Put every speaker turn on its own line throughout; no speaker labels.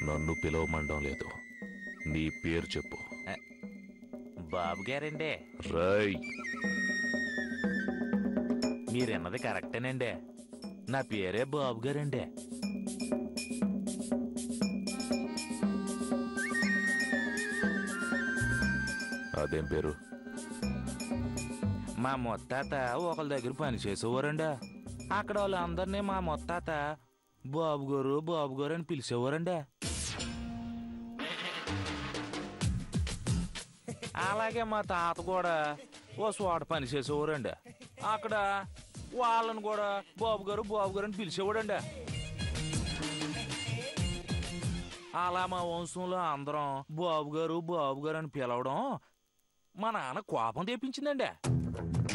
నన్ను పిలవమండం లేదు, నీ పేరు చెప్పు.
బాబు గారండి.
రై,
మీరన్నది కరెక్టేనండి. నా పేరే బాబు గారండి.
అదేం పేరు?
మా మొత్తాత ఒకళ్ళ దగ్గర పని చేసేవారండి. అక్కడ వాళ్ళందరినీ మా మొత్తాత బాబు గారు అని పిలిచేవారండి. అలాగే మా తాత కూడా ఓ చోట పని చేసేవారండి. అక్కడ వాళ్ళని కూడా బాబు గారు అని పిలిచేవాడండి. అలా మా వంశంలో అందరం బాబు గారు అని పిలవడం మా నాన్న కోపం తెప్పించిందండి.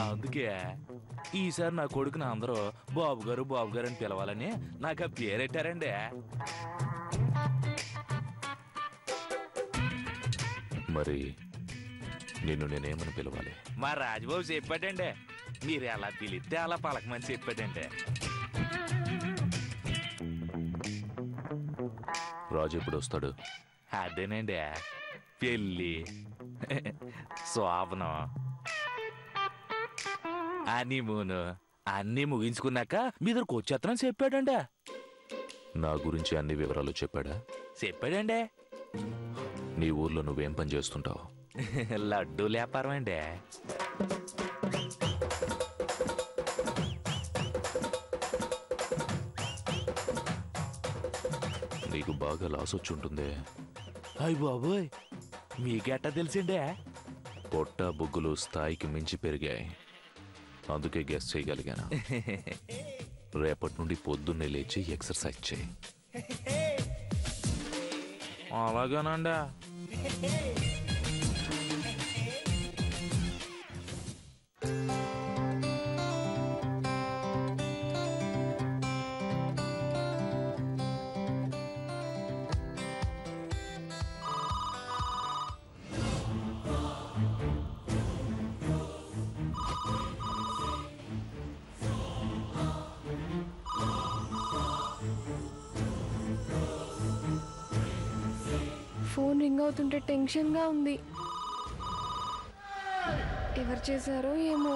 అందుకే ఈసారి నా కొడుకుని అందరూ బాబు గారు అని పిలవాలని నాకు ఆ పేరెట్టారండి.
మరి నిన్ను నేనేమని పిలవాలి?
మా రాజబాబు చెప్పాడండి, మీరు ఎలా పిలిస్తే అలా పలకమని చెప్పాడండి.
రాజు ఎప్పుడు వస్తాడు?
అదేనండి, పెళ్ళి, శోభనం, హనీమూను అన్నీ ముగించుకున్నాక మీ దగ్గరకు వచ్చేస్తానని చెప్పాడండి.
నా గురించి అన్ని వివరాలు చెప్పాడా?
చెప్పాడండి.
నీ ఊర్లో నువ్వేం పని చేస్తుంటావు?
లడ్డూ వ్యాపారం అండి.
నీకు బాగా లాస్ వచ్చి ఉంటుంది.
అయ్య బాబోయ్, మీకెట్టా తెలిసిండే?
పొట్ట బొగ్గులు స్థాయికి మించి పెరిగాయి, అందుకే గెస్ చేయగలిగాను. రేపటి నుండి పొద్దున్నే లేచి ఎక్సర్సైజ్ చేయి.
అలాగేనండి.
ఫోన్ రింగ్ అవుతుంటే టెన్షన్గా ఉంది. ఎవరు చేశారో ఏమో.